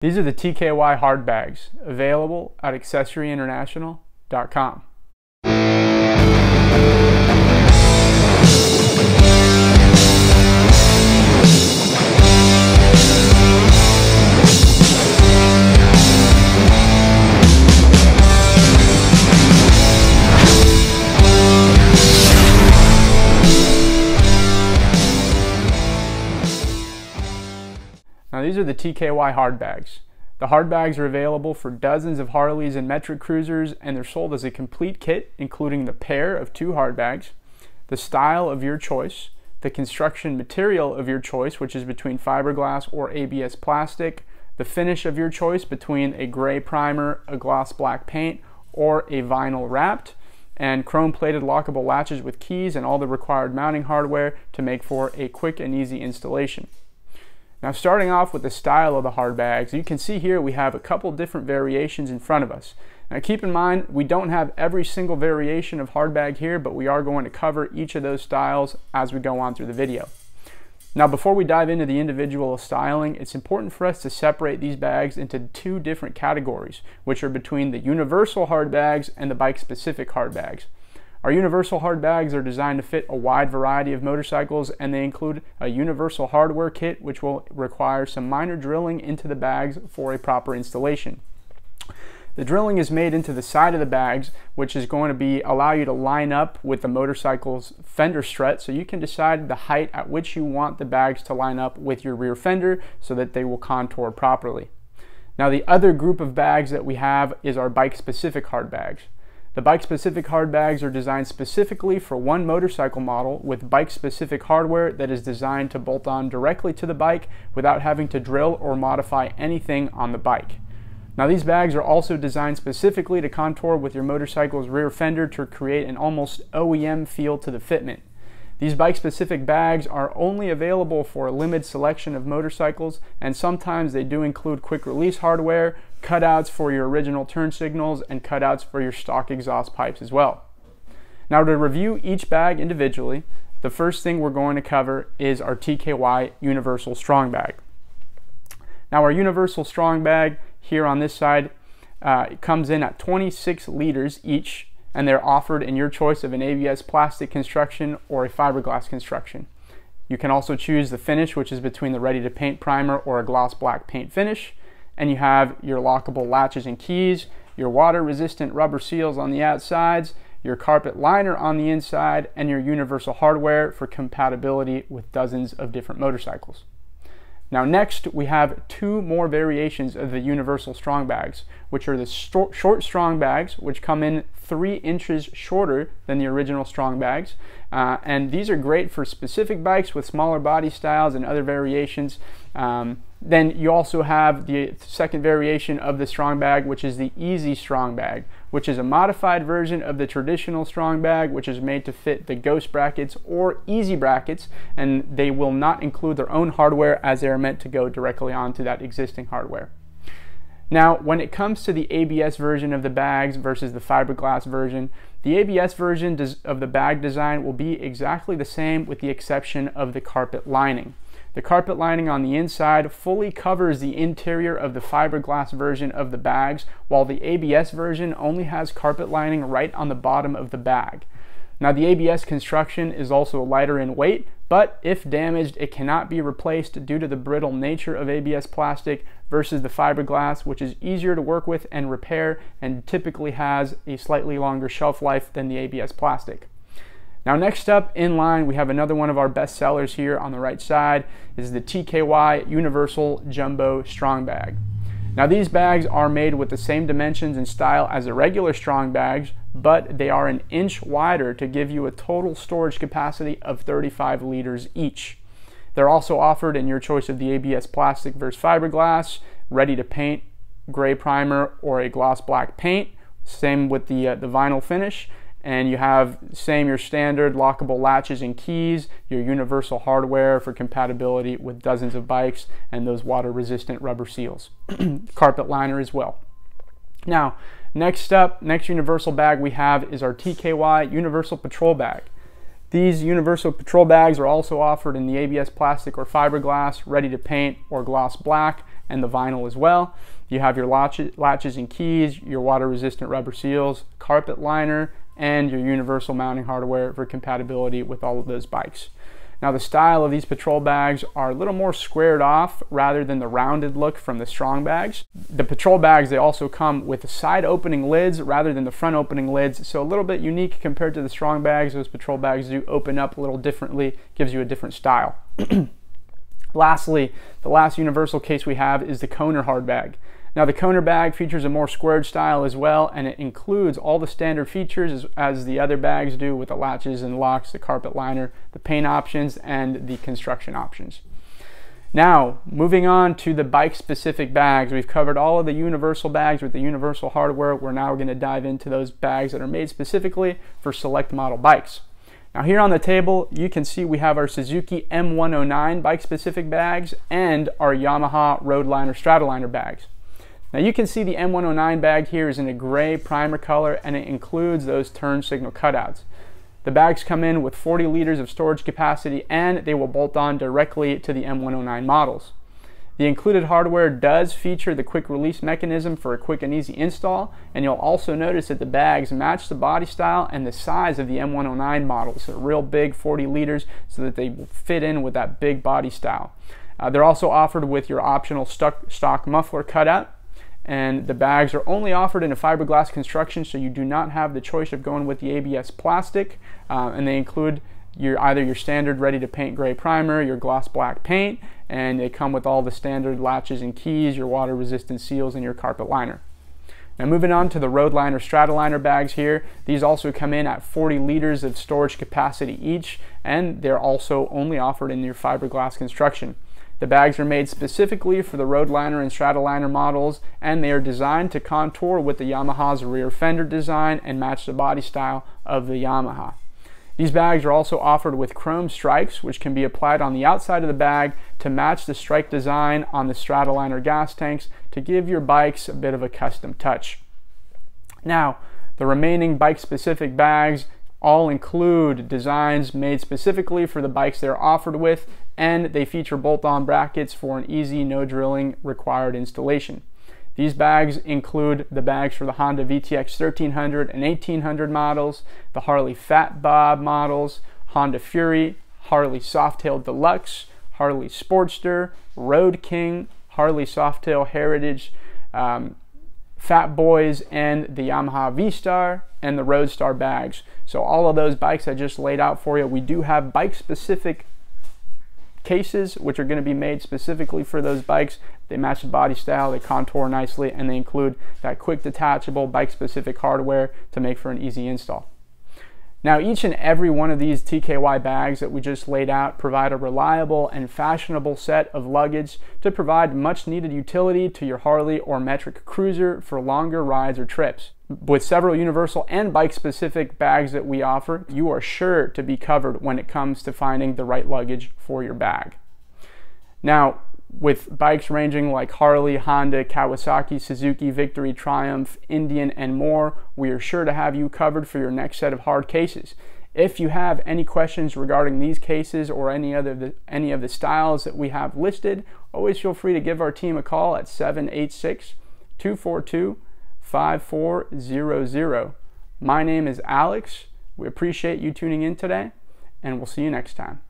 These are the TKY Hardbags, available at accessoryinternational.com. Now these are the TKY Hardbags. The Hardbags are available for dozens of Harleys and Metric Cruisers, and they're sold as a complete kit, including the pair of 2 hardbags, the style of your choice, the construction material of your choice, which is between fiberglass or ABS plastic, the finish of your choice between a gray primer, a gloss black paint, or a vinyl wrapped, and chrome-plated lockable latches with keys and all the required mounting hardware to make for a quick and easy installation. Now, starting off with the style of the hardbags, you can see here we have a couple different variations in front of us. Now keep in mind, we don't have every single variation of hardbag here, but we are going to cover each of those styles as we go on through the video. Now before we dive into the individual styling, it's important for us to separate these bags into 2 different categories, which are between the universal hardbags and the bike-specific hardbags. Our universal hardbags are designed to fit a wide variety of motorcycles, and they include a universal hardware kit, which will require some minor drilling into the bags for a proper installation. The drilling is made into the side of the bags, which is going to allow you to line up with the motorcycle's fender strut, so you can decide the height at which you want the bags to line up with your rear fender so that they will contour properly. Now the other group of bags that we have is our bike-specific hardbags. The bike-specific hardbags are designed specifically for one motorcycle model with bike-specific hardware that is designed to bolt on directly to the bike without having to drill or modify anything on the bike. Now these bags are also designed specifically to contour with your motorcycle's rear fender to create an almost OEM feel to the fitment. These bike-specific bags are only available for a limited selection of motorcycles, and sometimes they do include quick-release hardware, cutouts for your original turn signals, and cutouts for your stock exhaust pipes as well. Now to review each bag individually, the first thing we're going to cover is our TKY Universal Strong Bag. Now our Universal Strong Bag here on this side it comes in at 26 liters each, and they're offered in your choice of an ABS plastic construction or a fiberglass construction. You can also choose the finish, which is between the ready to paint primer or a gloss black paint finish, and you have your lockable latches and keys, your water resistant rubber seals on the outsides, your carpet liner on the inside, and your universal hardware for compatibility with dozens of different motorcycles. Now next, we have 2 more variations of the Universal Strong Bags, which are the short Strong Bags, which come in 3 inches shorter than the original Strong Bags. And these are great for specific bikes with smaller body styles and other variations. Then you also have the second variation of the Strong Bag, which is the Easy Strong Bag, which is a modified version of the traditional Strong Bag, which is made to fit the Ghost brackets or Easy brackets, and they will not include their own hardware as they are meant to go directly onto that existing hardware. Now, when it comes to the ABS version of the bags versus the fiberglass version, the ABS version of the bag design will be exactly the same with the exception of the carpet lining. The carpet lining on the inside fully covers the interior of the fiberglass version of the bags, while the ABS version only has carpet lining right on the bottom of the bag. Now the ABS construction is also lighter in weight, but if damaged, it cannot be replaced due to the brittle nature of ABS plastic versus the fiberglass, which is easier to work with and repair and typically has a slightly longer shelf life than the ABS plastic. Now next up in line, we have another one of our best sellers here on the right side, is the TKY Universal Jumbo Strong Bag. Now these bags are made with the same dimensions and style as the regular Strong Bags, but they are an inch wider to give you a total storage capacity of 35 liters each. They're also offered in your choice of the ABS plastic versus fiberglass, ready to paint, gray primer, or a gloss black paint. Same with the vinyl finish. And you have your standard lockable latches and keys, your universal hardware for compatibility with dozens of bikes, and those water resistant rubber seals. Carpet liner as well. Now next universal bag we have is our TKY Universal Patrol Bag. These Universal Patrol Bags are also offered in the ABS plastic or fiberglass, ready to paint, or gloss black, and the vinyl as well. You have your latches and keys, your water-resistant rubber seals, carpet liner, and your universal mounting hardware for compatibility with all of those bikes. Now the style of these patrol bags are a little more squared off rather than the rounded look from the strong bags. The patrol bags, they also come with side opening lids rather than the front opening lids, so a little bit unique compared to the strong bags. Those patrol bags do open up a little differently, gives you a different style. Lastly, the last universal case we have is the Koner hard bag. Now the Koner bag features a more squared style as well, and it includes all the standard features as the other bags do, with the latches and locks, the carpet liner, the paint options, and the construction options. Now, moving on to the bike-specific bags. We've covered all of the universal bags with the universal hardware. We're now going to dive into those bags that are made specifically for select model bikes. Now here on the table, you can see we have our Suzuki M109 bike-specific bags and our Yamaha Roadliner Stratoliner bags. Now you can see the M109 bag here is in a gray primer color, and it includes those turn signal cutouts. The bags come in with 40 liters of storage capacity, and they will bolt on directly to the M109 models. The included hardware does feature the quick release mechanism for a quick and easy install, and you'll also notice that the bags match the body style and the size of the M109 models. They're real big, 40 liters, so that they will fit in with that big body style. They're also offered with your optional stock muffler cutout. And the bags are only offered in a fiberglass construction, so you do not have the choice of going with the ABS plastic. And they include either your standard ready to paint gray primer, your gloss black paint, and they come with all the standard latches and keys, your water resistant seals, and your carpet liner. Now moving on to the Roadliner Stratoliner bags here, these also come in at 40 liters of storage capacity each, and they're also only offered in your fiberglass construction. The bags are made specifically for the Roadliner and Stratoliner models, and they are designed to contour with the Yamaha's rear fender design and match the body style of the Yamaha. These bags are also offered with chrome strikes, which can be applied on the outside of the bag to match the strike design on the Stratoliner gas tanks to give your bikes a bit of a custom touch. Now, the remaining bike-specific bags all include designs made specifically for the bikes they're offered with, and they feature bolt-on brackets for an easy, no drilling required installation. These bags include the bags for the Honda VTX 1300 and 1800 models, the Harley Fat Bob models, Honda Fury, Harley Softail Deluxe, Harley Sportster, Roadking, Harley Softail Heritage, Fatboys, and the Yamaha Vstar, and the Roadstar bags. So all of those bikes I just laid out for you, we do have bike-specific cases which are going to be made specifically for those bikes. They match the body style, they contour nicely, and they include that quick detachable bike-specific hardware to make for an easy install. Now, each and every one of these TKY bags that we just laid out provide a reliable and fashionable set of luggage to provide much needed utility to your Harley or Metric Cruiser for longer rides or trips. With several universal and bike-specific bags that we offer, you are sure to be covered when it comes to finding the right luggage for your bag. Now, with bikes ranging like Harley, Honda, Kawasaki, Suzuki, Victory, Triumph, Indian, and more, we are sure to have you covered for your next set of hard cases. If you have any questions regarding these cases or any of the styles that we have listed, always feel free to give our team a call at 786-242-5400. My name is Alex. We appreciate you tuning in today, and we'll see you next time.